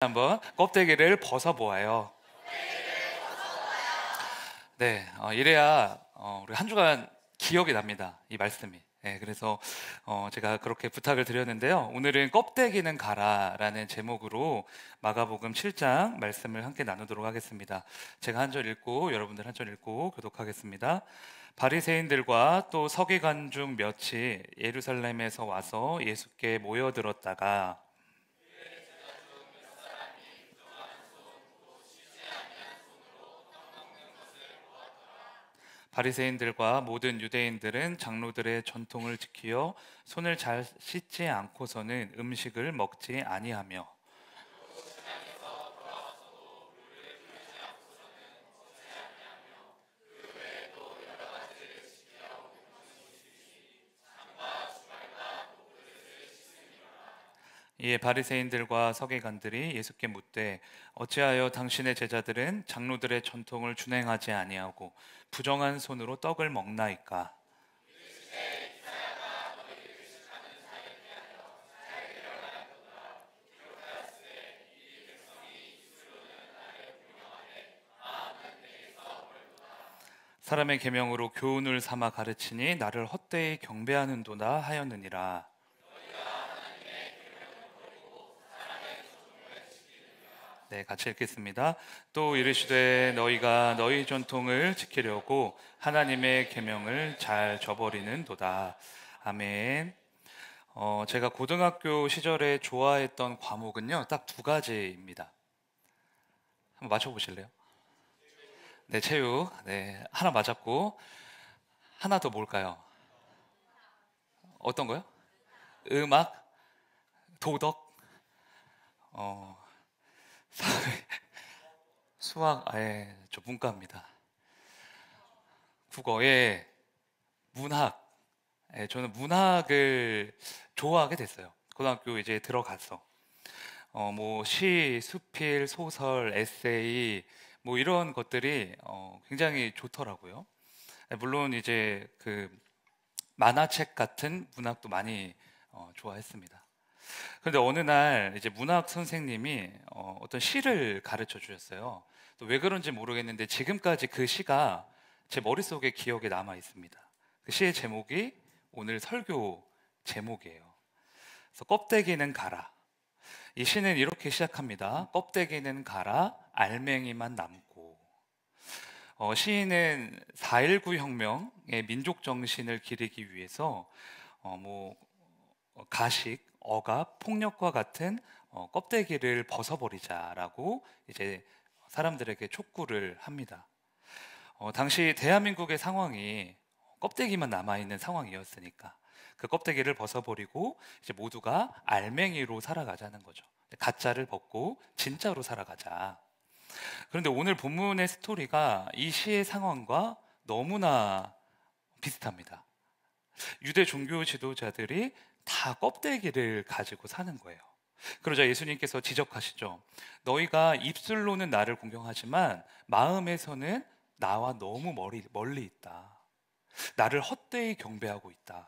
한번 껍데기를 벗어보아요. 네, 이래야 우리 한 주간 기억이 납니다. 이 말씀이. 네, 그래서 제가 그렇게 부탁을 드렸는데요. 오늘은 껍데기는 가라라는 제목으로 마가복음 7장 말씀을 함께 나누도록 하겠습니다. 제가 한 절 읽고 여러분들 한 절 읽고 교독하겠습니다. 바리새인들과 또 서기관 중 몇이 예루살렘에서 와서 예수께 모여들었다가 바리새인들과 모든 유대인들은 장로들의 전통을 지키어 손을 잘 씻지 않고서는 음식을 먹지 아니하며 이에 바리새인들과 서기관들이 예수께 묻되 어찌하여 당신의 제자들은 장로들의 전통을 준행하지 아니하고 부정한 손으로 떡을 먹나이까. 사람의 계명으로 교훈을 삼아 가르치니 나를 헛되이 경배하는도다 하였느니라. 네, 같이 읽겠습니다. 또 이르시되 너희가 너희 전통을 지키려고 하나님의 계명을 잘 저버리는도다. 아멘. 제가 고등학교 시절에 좋아했던 과목은요, 딱 두 가지입니다. 한번 맞춰보실래요? 네, 체육. 네, 하나 맞았고 하나 더 뭘까요? 어떤 거요? 음악, 도덕, 어, 사회, 수학. 아예 저 문과입니다. 국어에 문학. 예, 저는 문학을 좋아하게 됐어요. 고등학교 이제 들어가서 뭐 시, 수필, 소설, 에세이 뭐 이런 것들이 굉장히 좋더라고요. 예, 물론 이제 그 만화책 같은 문학도 많이 좋아했습니다. 그런데 어느 날 이제 문학 선생님이 어떤 시를 가르쳐 주셨어요. 또 왜 그런지 모르겠는데 지금까지 그 시가 제 머릿속에 기억에 남아 있습니다. 그 시의 제목이 오늘 설교 제목이에요. 그래서 껍데기는 가라. 이 시는 이렇게 시작합니다. 껍데기는 가라, 알맹이만 남고. 시인은 4.19 혁명의 민족 정신을 기리기 위해서 뭐 가식, 억압, 폭력과 같은 껍데기를 벗어버리자라고 이제 사람들에게 촉구를 합니다. 당시 대한민국의 상황이 껍데기만 남아있는 상황이었으니까 그 껍데기를 벗어버리고 이제 모두가 알맹이로 살아가자는 거죠. 가짜를 벗고 진짜로 살아가자. 그런데 오늘 본문의 스토리가 이 시의 상황과 너무나 비슷합니다. 유대 종교 지도자들이 다 껍데기를 가지고 사는 거예요. 그러자 예수님께서 지적하시죠. 너희가 입술로는 나를 공경하지만 마음에서는 나와 너무 멀리 있다. 나를 헛되이 경배하고 있다.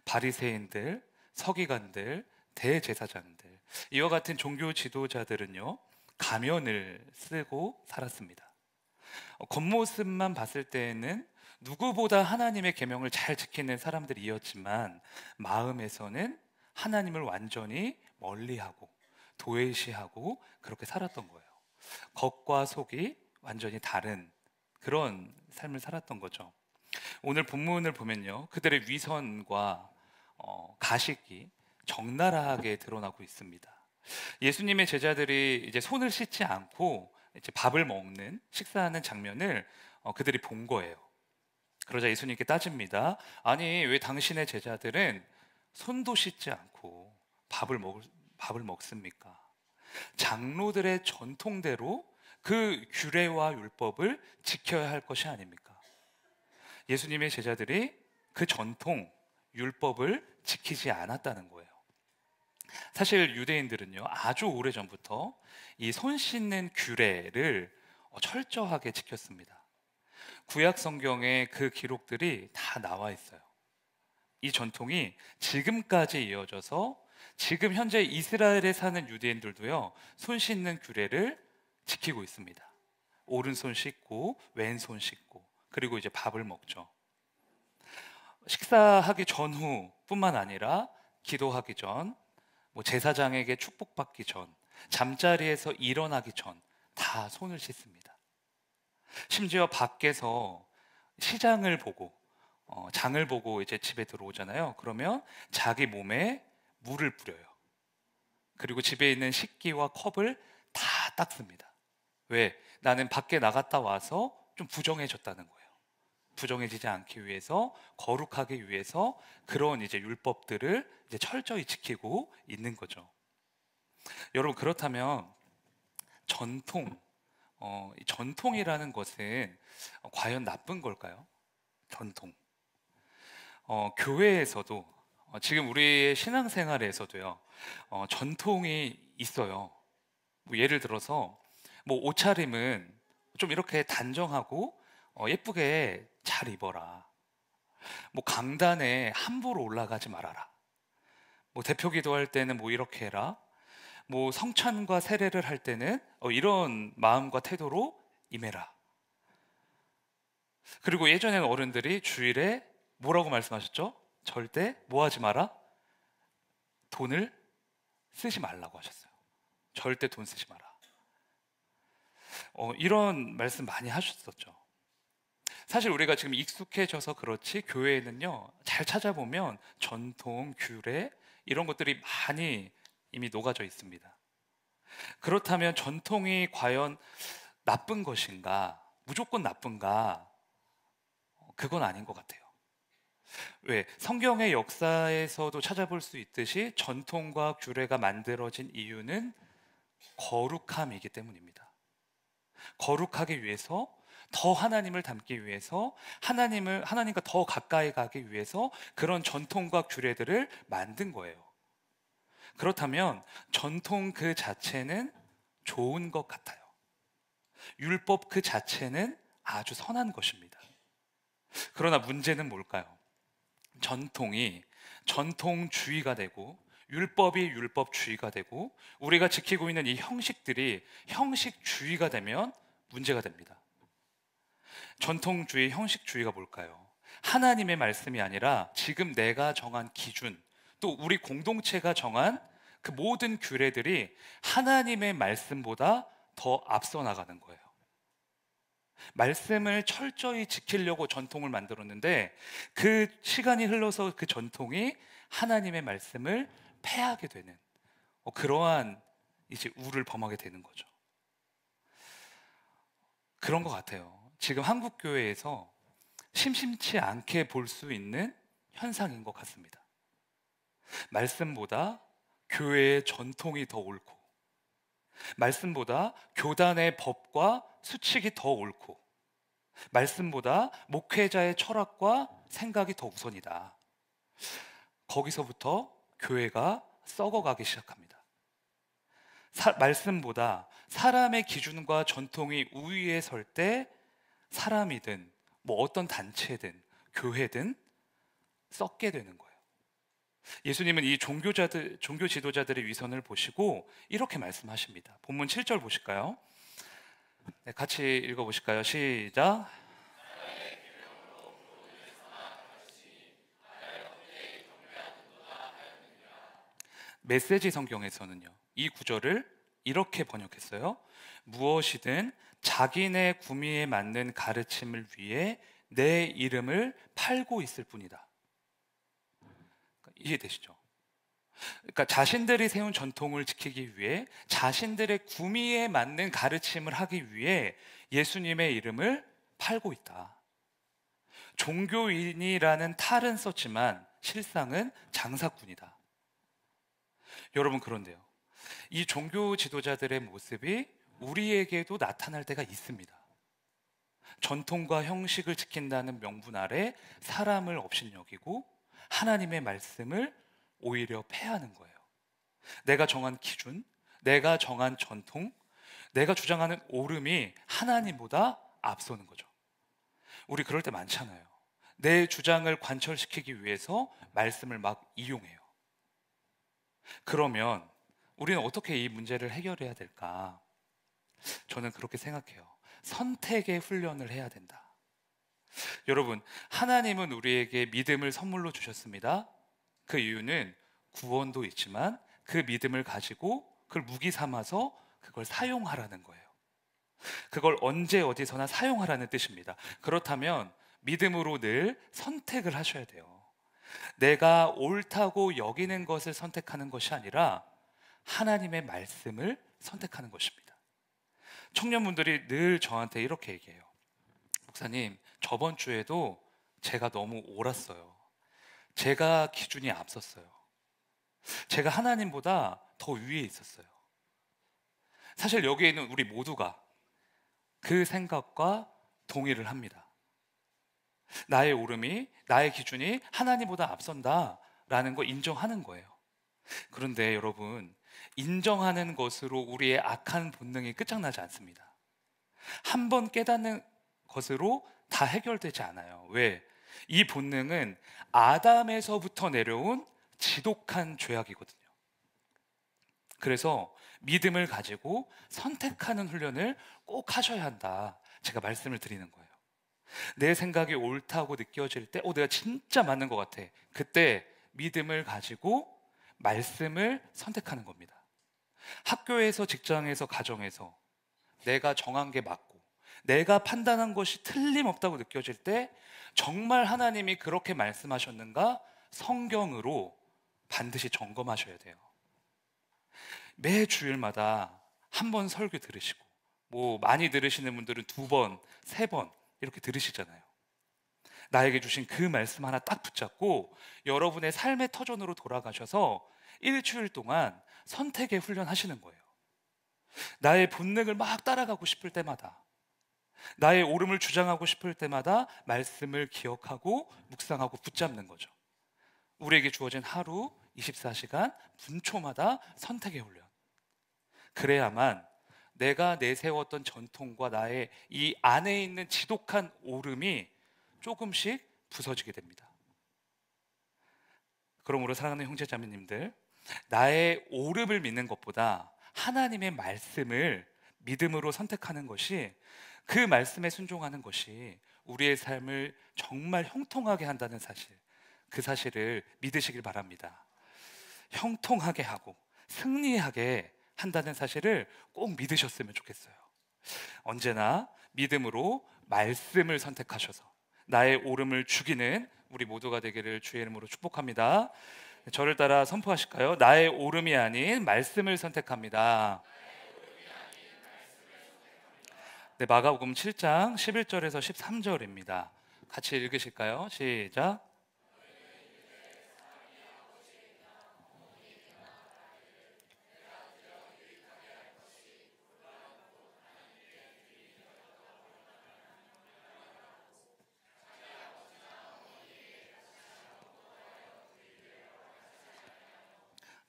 바리새인들, 서기관들, 대제사장들, 이와 같은 종교 지도자들은요, 가면을 쓰고 살았습니다. 겉모습만 봤을 때에는 누구보다 하나님의 계명을 잘 지키는 사람들이었지만 마음에서는 하나님을 완전히 멀리하고 도외시하고 그렇게 살았던 거예요. 겉과 속이 완전히 다른 그런 삶을 살았던 거죠. 오늘 본문을 보면요, 그들의 위선과 가식이 적나라하게 드러나고 있습니다. 예수님의 제자들이 이제 손을 씻지 않고 이제 밥을 먹는 식사하는 장면을 그들이 본 거예요. 그러자 예수님께 따집니다. 아니, 왜 당신의 제자들은 손도 씻지 않고 밥을 먹습니까? 장로들의 전통대로 그 규례와 율법을 지켜야 할 것이 아닙니까? 예수님의 제자들이 그 전통, 율법을 지키지 않았다는 거예요. 사실 유대인들은요, 아주 오래전부터 이 손 씻는 규례를 철저하게 지켰습니다. 구약 성경에 그 기록들이 다 나와 있어요. 이 전통이 지금까지 이어져서 지금 현재 이스라엘에 사는 유대인들도요, 손 씻는 규례를 지키고 있습니다. 오른손 씻고 왼손 씻고, 그리고 이제 밥을 먹죠. 식사하기 전후뿐만 아니라 기도하기 전, 뭐 제사장에게 축복받기 전, 잠자리에서 일어나기 전 다 손을 씻습니다. 심지어 밖에서 시장을 보고 장을 보고 이제 집에 들어오잖아요. 그러면 자기 몸에 물을 뿌려요. 그리고 집에 있는 식기와 컵을 다 닦습니다. 왜? 나는 밖에 나갔다 와서 좀 부정해졌다는 거예요. 부정해지지 않기 위해서, 거룩하기 위해서 그런 이제 율법들을 이제 철저히 지키고 있는 거죠. 여러분, 그렇다면 전통, 이 전통이라는 것은 과연 나쁜 걸까요? 전통. 교회에서도 지금 우리의 신앙생활에서도요, 전통이 있어요. 뭐 예를 들어서 뭐 옷차림은 좀 이렇게 단정하고 예쁘게 잘 입어라. 뭐 강단에 함부로 올라가지 말아라. 뭐 대표 기도할 때는 뭐 이렇게 해라. 뭐 성찬과 세례를 할 때는 이런 마음과 태도로 임해라. 그리고 예전에는 어른들이 주일에 뭐라고 말씀하셨죠? 절대 뭐 하지 마라? 돈을 쓰지 말라고 하셨어요. 절대 돈 쓰지 마라. 이런 말씀 많이 하셨었죠. 사실 우리가 지금 익숙해져서 그렇지, 교회에는요, 잘 찾아보면 전통, 규례 이런 것들이 많이 이미 녹아져 있습니다. 그렇다면 전통이 과연 나쁜 것인가? 무조건 나쁜가? 그건 아닌 것 같아요. 왜? 성경의 역사에서도 찾아볼 수 있듯이 전통과 규례가 만들어진 이유는 거룩함이기 때문입니다. 거룩하기 위해서, 더 하나님을 닮기 위해서, 하나님과 더 가까이 가기 위해서 그런 전통과 규례들을 만든 거예요. 그렇다면 전통 그 자체는 좋은 것 같아요. 율법 그 자체는 아주 선한 것입니다. 그러나 문제는 뭘까요? 전통이 전통주의가 되고 율법이 율법주의가 되고 우리가 지키고 있는 이 형식들이 형식주의가 되면 문제가 됩니다. 전통주의, 형식주의가 뭘까요? 하나님의 말씀이 아니라 지금 내가 정한 기준, 또 우리 공동체가 정한 그 모든 규례들이 하나님의 말씀보다 더 앞서 나가는 거예요. 말씀을 철저히 지키려고 전통을 만들었는데 그 시간이 흘러서 그 전통이 하나님의 말씀을 폐하게 되는 그러한 이제 우를 범하게 되는 거죠. 그런 것 같아요. 지금 한국 교회에서 심심치 않게 볼 수 있는 현상인 것 같습니다. 말씀보다 교회의 전통이 더 옳고, 말씀보다 교단의 법과 수칙이 더 옳고, 말씀보다 목회자의 철학과 생각이 더 우선이다. 거기서부터 교회가 썩어가기 시작합니다. 말씀보다 사람의 기준과 전통이 우위에 설 때 사람이든 뭐 어떤 단체든 교회든 썩게 되는 거예요. 예수님은 이 종교 지도자들의 위선을 보시고 이렇게 말씀하십니다. 본문 7절 보실까요? 네, 같이 읽어보실까요? 시작. 메시지 성경에서는요, 이 구절을 이렇게 번역했어요. 무엇이든 자기네 구미에 맞는 가르침을 위해 내 이름을 팔고 있을 뿐이다. 이해되시죠? 그러니까 자신들이 세운 전통을 지키기 위해 자신들의 구미에 맞는 가르침을 하기 위해 예수님의 이름을 팔고 있다. 종교인이라는 탈은 썼지만 실상은 장사꾼이다. 여러분, 그런데요, 이 종교 지도자들의 모습이 우리에게도 나타날 때가 있습니다. 전통과 형식을 지킨다는 명분 아래 사람을 업신여기고 하나님의 말씀을 오히려 폐하는 거예요. 내가 정한 기준, 내가 정한 전통, 내가 주장하는 옳음이 하나님보다 앞서는 거죠. 우리 그럴 때 많잖아요. 내 주장을 관철시키기 위해서 말씀을 막 이용해요. 그러면 우리는 어떻게 이 문제를 해결해야 될까? 저는 그렇게 생각해요. 선택의 훈련을 해야 된다. 여러분, 하나님은 우리에게 믿음을 선물로 주셨습니다. 그 이유는 구원도 있지만 그 믿음을 가지고 그걸 무기 삼아서 그걸 사용하라는 거예요. 그걸 언제 어디서나 사용하라는 뜻입니다. 그렇다면 믿음으로 늘 선택을 하셔야 돼요. 내가 옳다고 여기는 것을 선택하는 것이 아니라 하나님의 말씀을 선택하는 것입니다. 청년분들이 늘 저한테 이렇게 얘기해요. 목사님, 저번 주에도 제가 너무 옳았어요. 제가 기준이 앞섰어요. 제가 하나님보다 더 위에 있었어요. 사실 여기에 있는 우리 모두가 그 생각과 동의를 합니다. 나의 옳음이, 나의 기준이 하나님보다 앞선다라는 거 인정하는 거예요. 그런데 여러분, 인정하는 것으로 우리의 악한 본능이 끝장나지 않습니다. 한 번 깨닫는 것으로 다 해결되지 않아요. 왜? 이 본능은 아담에서부터 내려온 지독한 죄악이거든요. 그래서 믿음을 가지고 선택하는 훈련을 꼭 하셔야 한다. 제가 말씀을 드리는 거예요. 내 생각이 옳다고 느껴질 때, 내가 진짜 맞는 것 같아. 그때 믿음을 가지고 말씀을 선택하는 겁니다. 학교에서, 직장에서, 가정에서 내가 정한 게 맞고 내가 판단한 것이 틀림없다고 느껴질 때 정말 하나님이 그렇게 말씀하셨는가 성경으로 반드시 점검하셔야 돼요. 매 주일마다 한 번 설교 들으시고, 뭐 많이 들으시는 분들은 2번, 3번 이렇게 들으시잖아요. 나에게 주신 그 말씀 하나 딱 붙잡고 여러분의 삶의 터전으로 돌아가셔서 일주일 동안 선택의 훈련하시는 거예요. 나의 본능을 막 따라가고 싶을 때마다, 나의 옳음을 주장하고 싶을 때마다 말씀을 기억하고 묵상하고 붙잡는 거죠. 우리에게 주어진 하루 24시간 분초마다 선택의 훈련. 그래야만 내가 내세웠던 전통과 나의 이 안에 있는 지독한 옳음이 조금씩 부서지게 됩니다. 그러므로 사랑하는 형제자매님들, 나의 옳음을 믿는 것보다 하나님의 말씀을 믿음으로 선택하는 것이, 그 말씀에 순종하는 것이 우리의 삶을 정말 형통하게 한다는 사실, 그 사실을 믿으시길 바랍니다. 형통하게 하고 승리하게 한다는 사실을 꼭 믿으셨으면 좋겠어요. 언제나 믿음으로 말씀을 선택하셔서 나의 옳음을 죽이는 우리 모두가 되기를 주의 이름으로 축복합니다. 저를 따라 선포하실까요? 나의 옳음이 아닌 말씀을 선택합니다. 네, 마가복음 7장 11절에서 13절입니다. 같이 읽으실까요? 시작.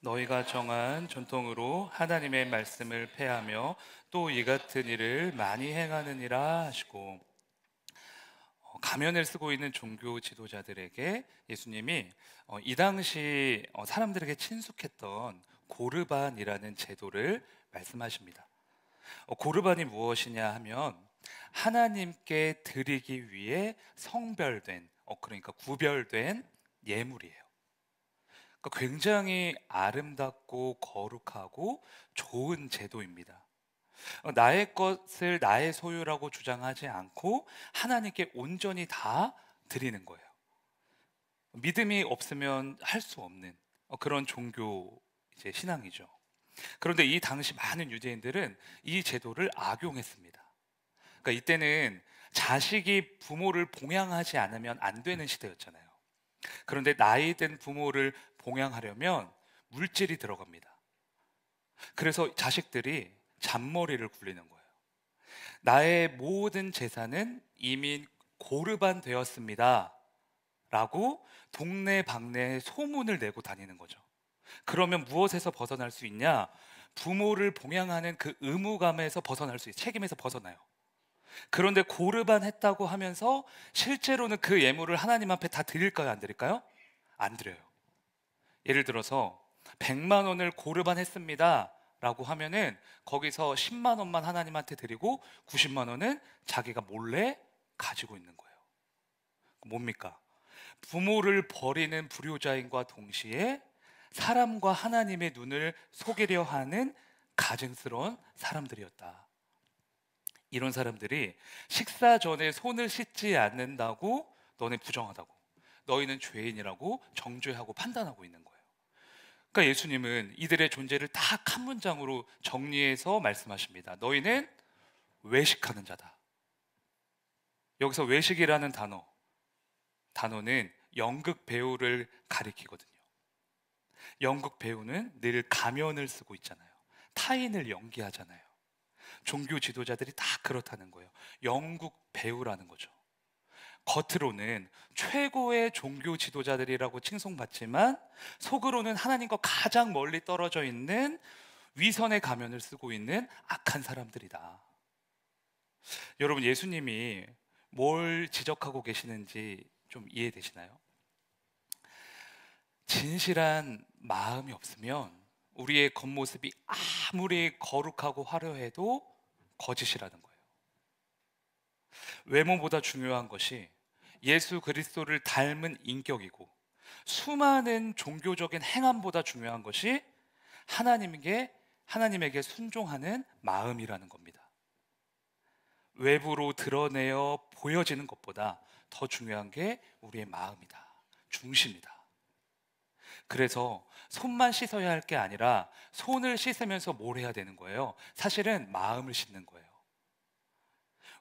너희가 정한 전통으로 하나님의 말씀을 폐하며 또 이 같은 일을 많이 행하느니라 하시고, 가면을 쓰고 있는 종교 지도자들에게 예수님이 이 당시 사람들에게 친숙했던 고르반이라는 제도를 말씀하십니다. 고르반이 무엇이냐 하면 하나님께 드리기 위해 성별된, 그러니까 구별된 예물이에요. 그러니까 굉장히 아름답고 거룩하고 좋은 제도입니다. 나의 것을 나의 소유라고 주장하지 않고 하나님께 온전히 다 드리는 거예요. 믿음이 없으면 할 수 없는 그런 종교 신앙이죠. 그런데 이 당시 많은 유대인들은 이 제도를 악용했습니다. 그러니까 이때는 자식이 부모를 봉양하지 않으면 안 되는 시대였잖아요. 그런데 나이 든 부모를 봉양하려면 물질이 들어갑니다. 그래서 자식들이 잔머리를 굴리는 거예요. 나의 모든 재산은 이미 고르반 되었습니다 라고 동네방네에 소문을 내고 다니는 거죠. 그러면 무엇에서 벗어날 수 있냐? 부모를 봉양하는 그 의무감에서 벗어날 수 있어요. 책임에서 벗어나요. 그런데 고르반 했다고 하면서 실제로는 그 예물을 하나님 앞에 다 드릴까요? 안 드릴까요? 안 드려요. 예를 들어서 100만 원을 고르반 했습니다 라고 하면은 거기서 10만 원만 하나님한테 드리고 90만 원은 자기가 몰래 가지고 있는 거예요. 뭡니까? 부모를 버리는 불효자인과 동시에 사람과 하나님의 눈을 속이려 하는 가증스러운 사람들이었다. 이런 사람들이 식사 전에 손을 씻지 않는다고 너네 부정하다고, 너희는 죄인이라고 정죄하고 판단하고 있는 거예요. 그러니까 예수님은 이들의 존재를 딱 한 문장으로 정리해서 말씀하십니다. 너희는 외식하는 자다. 여기서 외식이라는 단어는 연극 배우를 가리키거든요. 연극 배우는 늘 가면을 쓰고 있잖아요. 타인을 연기하잖아요. 종교 지도자들이 다 그렇다는 거예요. 연극 배우라는 거죠. 겉으로는 최고의 종교 지도자들이라고 칭송받지만 속으로는 하나님과 가장 멀리 떨어져 있는 위선의 가면을 쓰고 있는 악한 사람들이다. 여러분, 예수님이 뭘 지적하고 계시는지 좀 이해되시나요? 진실한 마음이 없으면 우리의 겉모습이 아무리 거룩하고 화려해도 거짓이라는 거예요. 외모보다 중요한 것이 예수 그리스도를 닮은 인격이고, 수많은 종교적인 행함보다 중요한 것이 하나님에게 순종하는 마음이라는 겁니다. 외부로 드러내어 보여지는 것보다 더 중요한 게 우리의 마음이다, 중심이다. 그래서 손만 씻어야 할 게 아니라 손을 씻으면서 뭘 해야 되는 거예요? 사실은 마음을 씻는 거예요.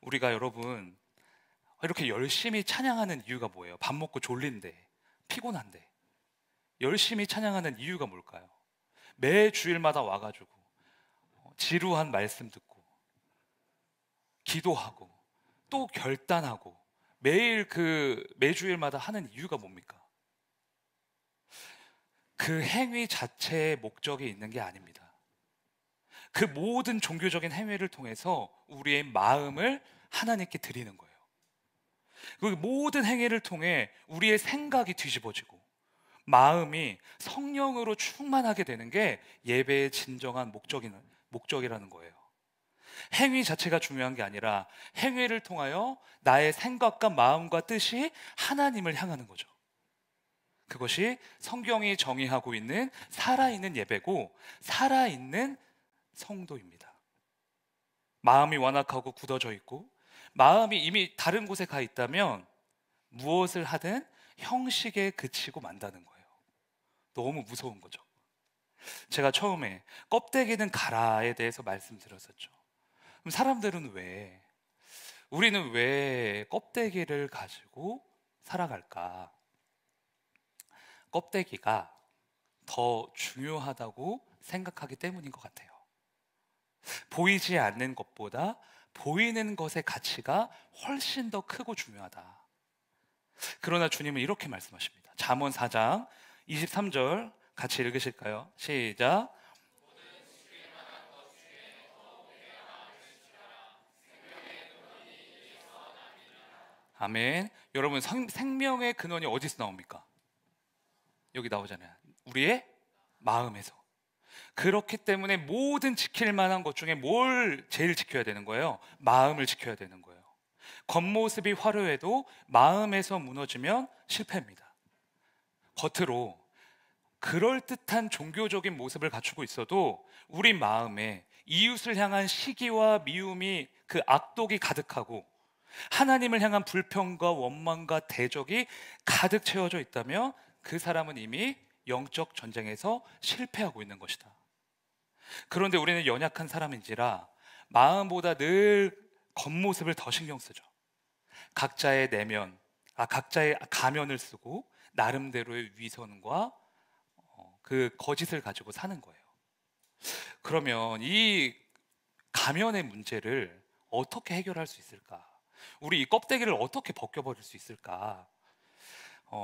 우리가 여러분 이렇게 열심히 찬양하는 이유가 뭐예요? 밥 먹고 졸린데, 피곤한데 열심히 찬양하는 이유가 뭘까요? 매 주일마다 와가지고 지루한 말씀 듣고 기도하고 또 결단하고 매일 매주일마다 하는 이유가 뭡니까? 그 행위 자체의 목적이 있는 게 아닙니다. 그 모든 종교적인 행위를 통해서 우리의 마음을 하나님께 드리는 거예요. 그 모든 행위를 통해 우리의 생각이 뒤집어지고 마음이 성령으로 충만하게 되는 게 예배의 진정한 목적이라는 거예요. 행위 자체가 중요한 게 아니라 행위를 통하여 나의 생각과 마음과 뜻이 하나님을 향하는 거죠. 그것이 성경이 정의하고 있는 살아있는 예배고 살아있는 성도입니다. 마음이 완악하고 굳어져 있고 마음이 이미 다른 곳에 가 있다면 무엇을 하든 형식에 그치고 만다는 거예요. 너무 무서운 거죠. 제가 처음에 껍데기는 가라에 대해서 말씀드렸었죠. 그럼 우리는 왜 껍데기를 가지고 살아갈까? 껍데기가 더 중요하다고 생각하기 때문인 것 같아요. 보이지 않는 것보다 보이는 것의 가치가 훨씬 더 크고 중요하다. 그러나 주님은 이렇게 말씀하십니다. 잠언 4장 23절 같이 읽으실까요? 시작. 아멘. 여러분, 생명의 근원이 어디서 나옵니까? 여기 나오잖아요. 우리의 마음에서. 그렇기 때문에 모든 지킬 만한 것 중에 뭘 제일 지켜야 되는 거예요? 마음을 지켜야 되는 거예요. 겉모습이 화려해도 마음에서 무너지면 실패입니다. 겉으로 그럴듯한 종교적인 모습을 갖추고 있어도 우리 마음에 이웃을 향한 시기와 미움이, 그 악독이 가득하고 하나님을 향한 불평과 원망과 대적이 가득 채워져 있다면 그 사람은 이미 영적 전쟁에서 실패하고 있는 것이다. 그런데 우리는 연약한 사람인지라 마음보다 늘 겉모습을 더 신경 쓰죠. 각자의 가면을 쓰고 나름대로의 위선과 그 거짓을 가지고 사는 거예요. 그러면 이 가면의 문제를 어떻게 해결할 수 있을까? 우리 이 껍데기를 어떻게 벗겨버릴 수 있을까?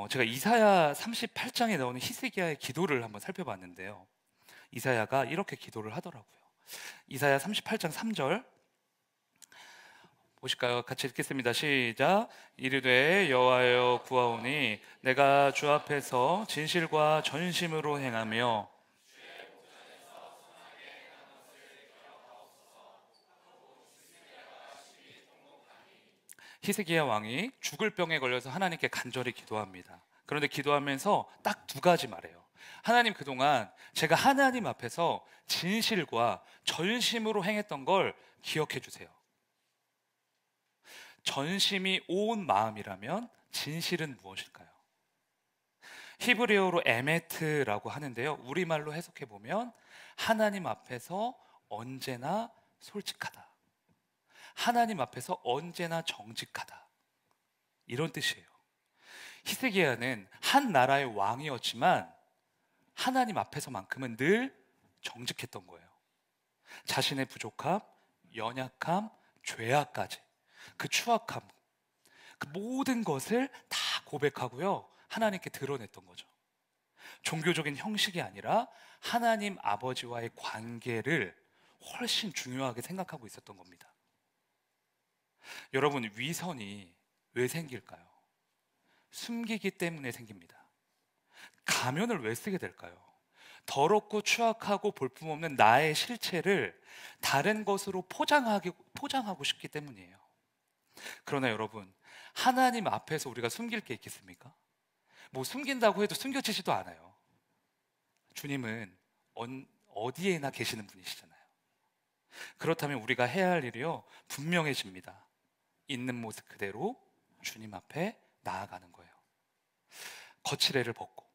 제가 이사야 38장에 나오는 히스기야의 기도를 한번 살펴봤는데요. 이사야가 이렇게 기도를 하더라고요. 이사야 38장 3절 보실까요? 같이 읽겠습니다. 시작. 이르되 여호와여 구하오니 내가 주 앞에서 진실과 전심으로 행하며 히스기야 왕이 죽을 병에 걸려서 하나님께 간절히 기도합니다. 그런데 기도하면서 딱 두 가지 말해요. 하나님, 그동안 제가 하나님 앞에서 진실과 전심으로 행했던 걸 기억해 주세요. 전심이 온 마음이라면 진실은 무엇일까요? 히브리어로 에메트라고 하는데요, 우리말로 해석해 보면 하나님 앞에서 언제나 솔직하다, 하나님 앞에서 언제나 정직하다, 이런 뜻이에요. 히스기야는 한 나라의 왕이었지만 하나님 앞에서만큼은 늘 정직했던 거예요. 자신의 부족함, 연약함, 죄악까지, 그 추악함, 그 모든 것을 다 고백하고요, 하나님께 드러냈던 거죠. 종교적인 형식이 아니라 하나님 아버지와의 관계를 훨씬 중요하게 생각하고 있었던 겁니다. 여러분, 위선이 왜 생길까요? 숨기기 때문에 생깁니다. 가면을 왜 쓰게 될까요? 더럽고 추악하고 볼품없는 나의 실체를 다른 것으로 포장하고 싶기 때문이에요. 그러나 여러분, 하나님 앞에서 우리가 숨길 게 있겠습니까? 뭐 숨긴다고 해도 숨겨지지도 않아요. 주님은 어디에나 계시는 분이시잖아요. 그렇다면 우리가 해야 할 일이요, 분명해집니다. 있는 모습 그대로 주님 앞에 나아가는 거예요. 거칠애를 벗고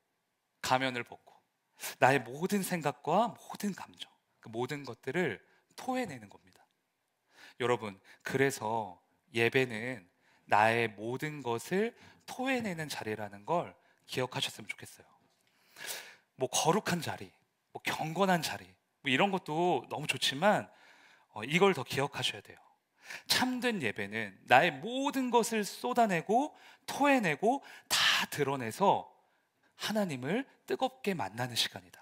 가면을 벗고 나의 모든 생각과 모든 감정, 그 모든 것들을 토해내는 겁니다. 여러분, 그래서 예배는 나의 모든 것을 토해내는 자리라는 걸 기억하셨으면 좋겠어요. 뭐 거룩한 자리, 뭐 경건한 자리, 뭐 이런 것도 너무 좋지만 이걸 더 기억하셔야 돼요. 참된 예배는 나의 모든 것을 쏟아내고 토해내고 다 드러내서 하나님을 뜨겁게 만나는 시간이다.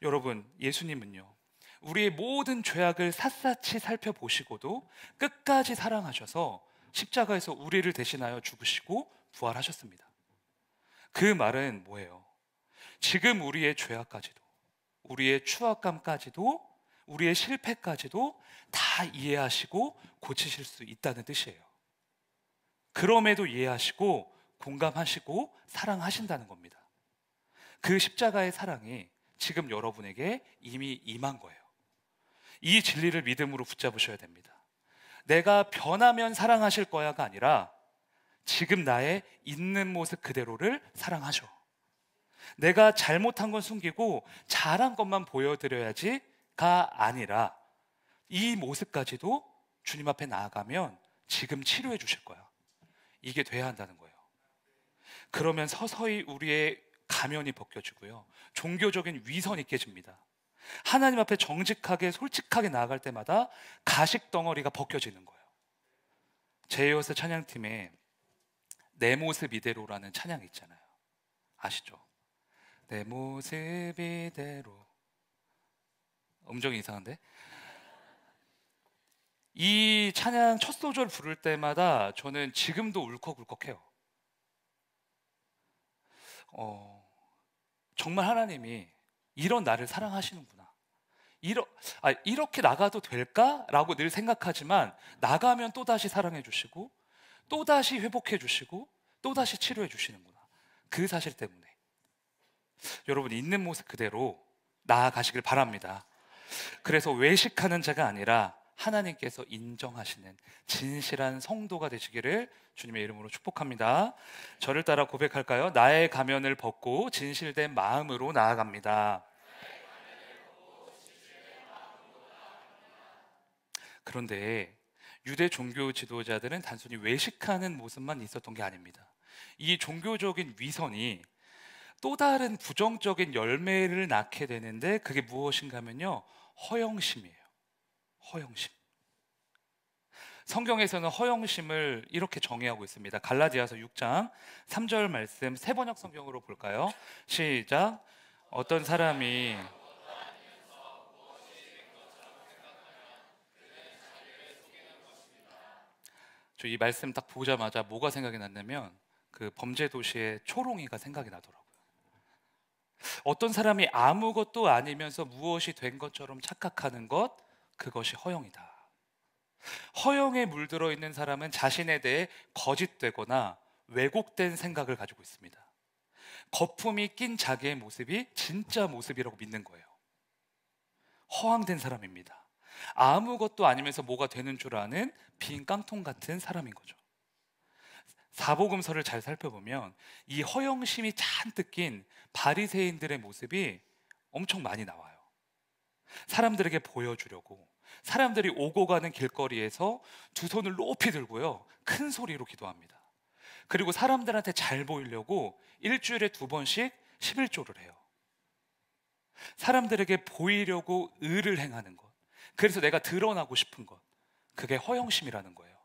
여러분, 예수님은요, 우리의 모든 죄악을 샅샅이 살펴보시고도 끝까지 사랑하셔서 십자가에서 우리를 대신하여 죽으시고 부활하셨습니다. 그 말은 뭐예요? 지금 우리의 죄악까지도, 우리의 추악감까지도, 우리의 실패까지도 다 이해하시고 고치실 수 있다는 뜻이에요. 그럼에도 이해하시고 공감하시고 사랑하신다는 겁니다. 그 십자가의 사랑이 지금 여러분에게 이미 임한 거예요. 이 진리를 믿음으로 붙잡으셔야 됩니다. 내가 변하면 사랑하실 거야가 아니라 지금 나의 있는 모습 그대로를 사랑하셔. 내가 잘못한 건 숨기고 잘한 것만 보여드려야지가 아니라 이 모습까지도 주님 앞에 나아가면 지금 치료해 주실 거야. 이게 돼야 한다는 거예요. 그러면 서서히 우리의 가면이 벗겨지고요, 종교적인 위선이 깨집니다. 하나님 앞에 정직하게 솔직하게 나아갈 때마다 가식 덩어리가 벗겨지는 거예요. 제이어스 찬양팀에 내 모습 이대로라는 찬양이 있잖아요. 아시죠? 내 모습 이대로. 음정이 이상한데? 이 찬양 첫 소절 부를 때마다 저는 지금도 울컥울컥해요. 정말 하나님이 이런 나를 사랑하시는구나, 이렇게 나가도 될까라고 늘 생각하지만 나가면 또다시 사랑해 주시고 또다시 회복해 주시고 또다시 치료해 주시는구나, 그 사실 때문에 여러분, 있는 모습 그대로 나아가시길 바랍니다. 그래서 외식하는 자가 아니라 하나님께서 인정하시는 진실한 성도가 되시기를 주님의 이름으로 축복합니다. 저를 따라 고백할까요? 나의 가면을 벗고 진실된 마음으로 나아갑니다. 그런데 유대 종교 지도자들은 단순히 외식하는 모습만 있었던 게 아닙니다. 이 종교적인 위선이 또 다른 부정적인 열매를 낳게 되는데 그게 무엇인가 하면요, 허영심이에요. 허영심. 성경에서는 허영심을 이렇게 정의하고 있습니다. 갈라디아서 6장 3절 말씀, 세번역 성경으로 볼까요? 시작. 어떤 사람이 저 이 말씀 딱 보자마자 뭐가 생각이 났냐면 그 범죄도시의 초롱이가 생각이 나더라고요. 어떤 사람이 아무것도 아니면서 무엇이 된 것처럼 착각하는 것, 그것이 허영이다. 허영에 물들어 있는 사람은 자신에 대해 거짓되거나 왜곡된 생각을 가지고 있습니다. 거품이 낀 자기의 모습이 진짜 모습이라고 믿는 거예요. 허황된 사람입니다. 아무것도 아니면서 뭐가 되는 줄 아는 빈 깡통 같은 사람인 거죠. 사복음서를 잘 살펴보면 이 허영심이 잔뜩 낀 바리새인들의 모습이 엄청 많이 나와요. 사람들에게 보여주려고, 사람들이 오고 가는 길거리에서 두 손을 높이 들고요, 큰 소리로 기도합니다. 그리고 사람들한테 잘 보이려고 일주일에 2번씩 11조를 해요. 사람들에게 보이려고 의를 행하는 것, 그래서 내가 드러나고 싶은 것, 그게 허영심이라는 거예요.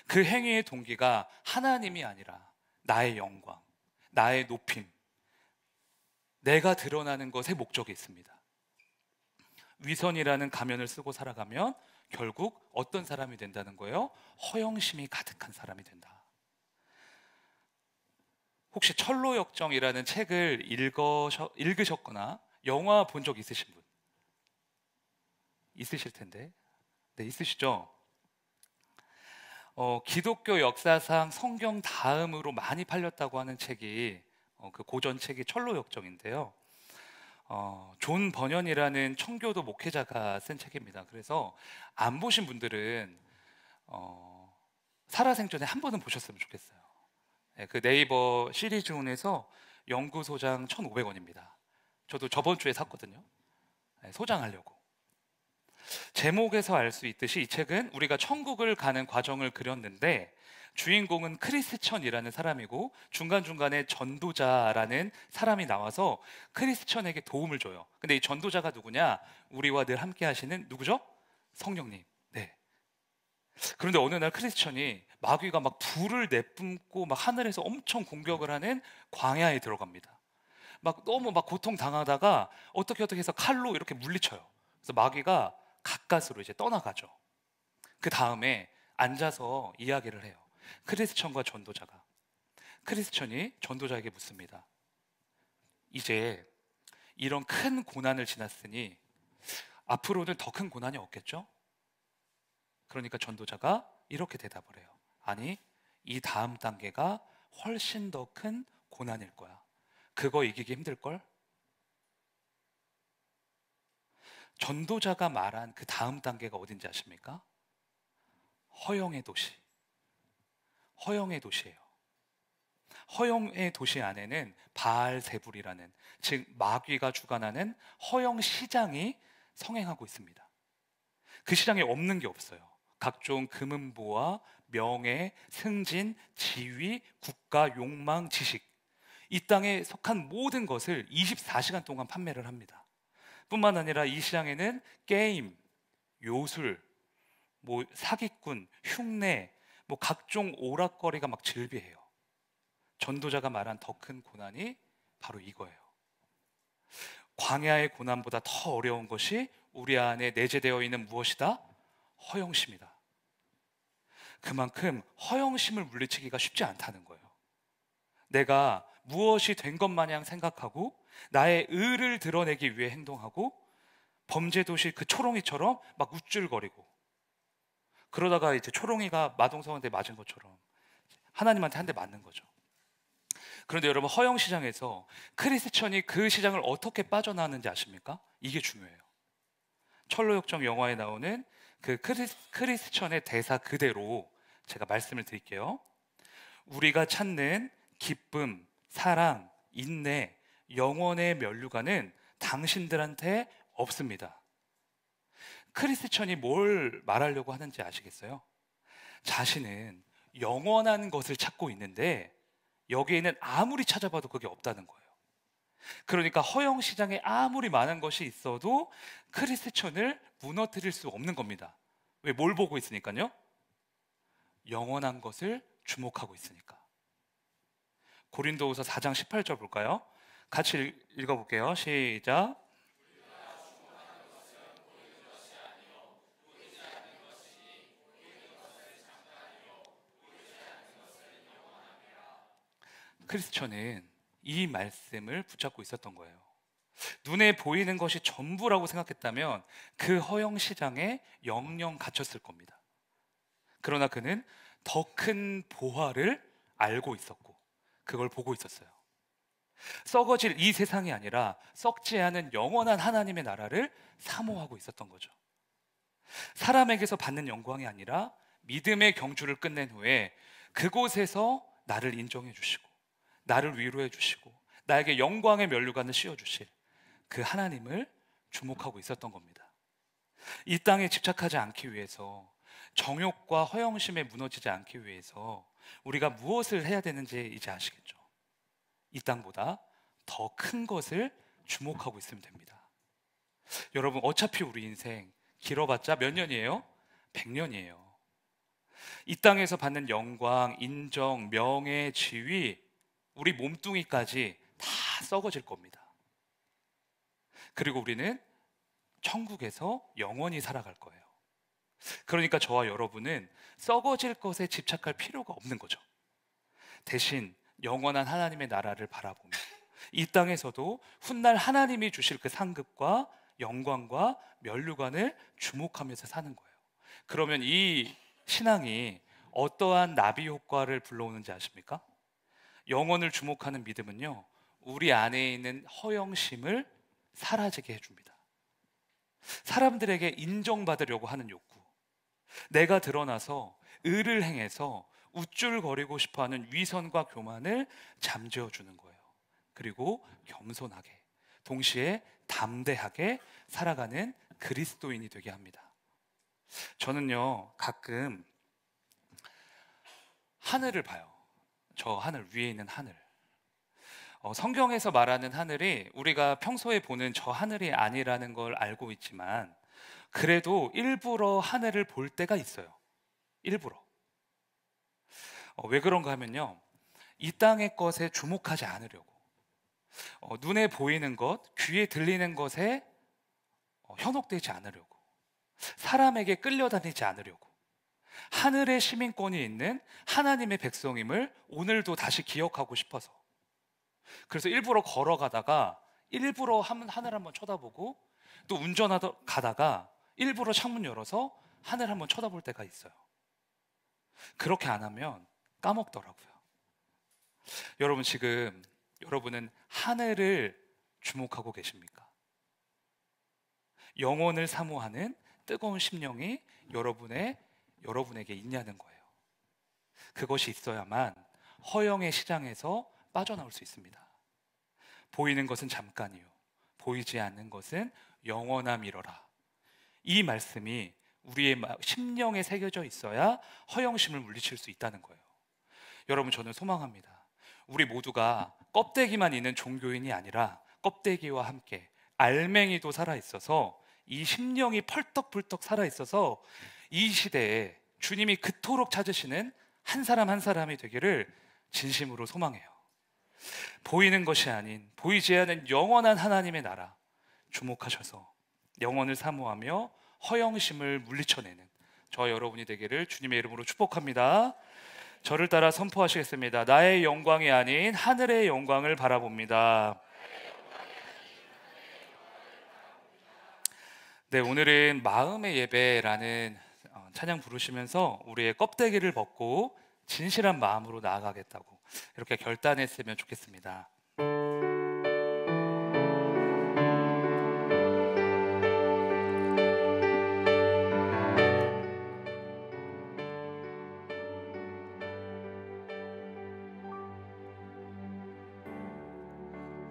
그 행위의 동기가 하나님이 아니라 나의 영광, 나의 높임, 내가 드러나는 것에 목적이 있습니다. 위선이라는 가면을 쓰고 살아가면 결국 어떤 사람이 된다는 거예요? 허영심이 가득한 사람이 된다. 혹시 철로역정이라는 책을 읽으셨거나 영화 본 적 있으신 분? 있으실 텐데. 네, 있으시죠? 기독교 역사상 성경 다음으로 많이 팔렸다고 하는 책이 그 고전 책이 철로역정인데요. 존 번연이라는 청교도 목회자가 쓴 책입니다. 그래서 안 보신 분들은 살아생전에 한 번은 보셨으면 좋겠어요. 네, 그 네이버 시리즈온에서 연구소장 1,500원입니다. 저도 저번 주에 샀거든요. 네, 소장하려고. 제목에서 알 수 있듯이 이 책은 우리가 천국을 가는 과정을 그렸는데, 주인공은 크리스천이라는 사람이고 중간중간에 전도자라는 사람이 나와서 크리스천에게 도움을 줘요. 근데 이 전도자가 누구냐? 우리와 늘 함께 하시는 누구죠? 성령님. 네. 그런데 어느 날 크리스천이 마귀가 막 불을 내뿜고 막 하늘에서 엄청 공격을 하는 광야에 들어갑니다. 막 너무 막 고통 당하다가 어떻게 해서 칼로 이렇게 물리쳐요. 그래서 마귀가 가까스로 이제 떠나가죠. 그 다음에 앉아서 이야기를 해요. 크리스천과 전도자가. 크리스천이 전도자에게 묻습니다. 이제 이런 큰 고난을 지났으니 앞으로는 더 큰 고난이 없겠죠? 그러니까 전도자가 이렇게 대답을 해요. 아니, 이 다음 단계가 훨씬 더 큰 고난일 거야. 그거 이기기 힘들걸? 전도자가 말한 그 다음 단계가 어딘지 아십니까? 허영의 도시. 허영의 도시예요. 허영의 도시 안에는 바알세불이라는, 즉 마귀가 주관하는 허영 시장이 성행하고 있습니다. 그 시장에 없는 게 없어요. 각종 금은보화, 명예, 승진, 지위, 국가, 욕망, 지식, 이 땅에 속한 모든 것을 24시간 동안 판매를 합니다. 뿐만 아니라 이 시장에는 게임, 요술, 뭐 사기꾼, 흉내, 뭐 각종 오락거리가 막 즐비해요. 전도자가 말한 더 큰 고난이 바로 이거예요. 광야의 고난보다 더 어려운 것이 우리 안에 내재되어 있는 무엇이다? 허영심이다. 그만큼 허영심을 물리치기가 쉽지 않다는 거예요. 내가 무엇이 된 것 마냥 생각하고 나의 의를 드러내기 위해 행동하고 범죄도시 그 초롱이처럼 막 우쭐거리고, 그러다가 이제 초롱이가 마동석한테 맞은 것처럼 하나님한테 한 대 맞는 거죠. 그런데 여러분, 허영시장에서 크리스천이 그 시장을 어떻게 빠져나왔는지 아십니까? 이게 중요해요. 철로역정 영화에 나오는 그 크리스천의 대사 그대로 제가 말씀을 드릴게요. 우리가 찾는 기쁨, 사랑, 인내, 영원의 면류관은 당신들한테 없습니다. 크리스천이 뭘 말하려고 하는지 아시겠어요? 자신은 영원한 것을 찾고 있는데 여기에는 아무리 찾아봐도 그게 없다는 거예요. 그러니까 허영 시장에 아무리 많은 것이 있어도 크리스천을 무너뜨릴 수 없는 겁니다. 왜? 뭘 보고 있으니까요? 영원한 것을 주목하고 있으니까. 고린도후서 4장 18절 볼까요? 같이 읽어볼게요. 시작. 크리스천은 이 말씀을 붙잡고 있었던 거예요. 눈에 보이는 것이 전부라고 생각했다면 그 허영 시장에 영영 갇혔을 겁니다. 그러나 그는 더 큰 보화를 알고 있었고 그걸 보고 있었어요. 썩어질 이 세상이 아니라 썩지 않은 영원한 하나님의 나라를 사모하고 있었던 거죠. 사람에게서 받는 영광이 아니라 믿음의 경주를 끝낸 후에 그곳에서 나를 인정해 주시고 나를 위로해 주시고 나에게 영광의 면류관을 씌워 주실 그 하나님을 주목하고 있었던 겁니다. 이 땅에 집착하지 않기 위해서, 정욕과 허영심에 무너지지 않기 위해서 우리가 무엇을 해야 되는지 이제 아시겠죠? 이 땅보다 더 큰 것을 주목하고 있으면 됩니다. 여러분, 어차피 우리 인생 길어봤자 몇 년이에요? 100년이에요. 이 땅에서 받는 영광, 인정, 명예, 지위, 우리 몸뚱이까지 다 썩어질 겁니다. 그리고 우리는 천국에서 영원히 살아갈 거예요. 그러니까 저와 여러분은 썩어질 것에 집착할 필요가 없는 거죠. 대신 영원한 하나님의 나라를 바라보며 이 땅에서도 훗날 하나님이 주실 그 상급과 영광과 면류관을 주목하면서 사는 거예요. 그러면 이 신앙이 어떠한 나비 효과를 불러오는지 아십니까? 영혼을 주목하는 믿음은요, 우리 안에 있는 허영심을 사라지게 해줍니다. 사람들에게 인정받으려고 하는 욕구, 내가 드러나서 의를 행해서 우쭐거리고 싶어하는 위선과 교만을 잠재워주는 거예요. 그리고 겸손하게, 동시에 담대하게 살아가는 그리스도인이 되게 합니다. 저는요, 가끔 하늘을 봐요. 저 하늘, 위에 있는 하늘. 성경에서 말하는 하늘이 우리가 평소에 보는 저 하늘이 아니라는 걸 알고 있지만 그래도 일부러 하늘을 볼 때가 있어요. 일부러. 왜 그런가 하면요, 이 땅의 것에 주목하지 않으려고, 눈에 보이는 것, 귀에 들리는 것에 현혹되지 않으려고, 사람에게 끌려다니지 않으려고, 하늘의 시민권이 있는 하나님의 백성임을 오늘도 다시 기억하고 싶어서, 그래서 일부러 걸어가다가 일부러 하늘 한번 쳐다보고, 또 운전하다 가다가 일부러 창문 열어서 하늘 한번 쳐다볼 때가 있어요. 그렇게 안 하면 까먹더라고요. 여러분, 지금 여러분은 하늘을 주목하고 계십니까? 영혼을 사모하는 뜨거운 심령이 여러분에게 있냐는 거예요. 그것이 있어야만 허영의 시장에서 빠져나올 수 있습니다. 보이는 것은 잠깐이요, 보이지 않는 것은 영원함이러라. 이 말씀이 우리의 심령에 새겨져 있어야 허영심을 물리칠 수 있다는 거예요. 여러분, 저는 소망합니다. 우리 모두가 껍데기만 있는 종교인이 아니라 껍데기와 함께 알맹이도 살아있어서, 이 심령이 펄떡펄떡 살아있어서 이 시대에 주님이 그토록 찾으시는 한 사람 한 사람이 되기를 진심으로 소망해요. 보이는 것이 아닌 보이지 않는 영원한 하나님의 나라 주목하셔서 영혼을 사모하며 허영심을 물리쳐내는 저 여러분이 되기를 주님의 이름으로 축복합니다. 저를 따라 선포하시겠습니다. 나의 영광이 아닌 하늘의 영광을 바라봅니다. 네, 오늘은 마음의 예배라는 찬양 부르시면서 우리의 껍데기를 벗고 진실한 마음으로 나아가겠다고 이렇게 결단했으면 좋겠습니다.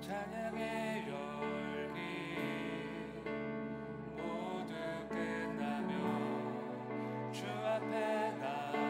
찬양의 열기 모두 끝나면 주 앞에 나와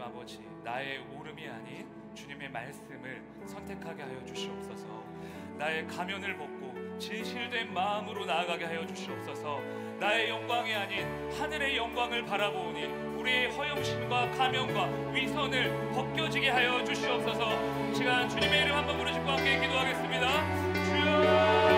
아버지, 나의 오름이 아닌 주님의 말씀을 선택하게 하여 주시옵소서. 나의 가면을 벗고 진실된 마음으로 나아가게 하여 주시옵소서. 나의 영광이 아닌 하늘의 영광을 바라보니 우리의 허영심과 가면과 위선을 벗겨지게 하여 주시옵소서. 시간 주님의 이름 한번 부르시고 함께 기도하겠습니다. 주여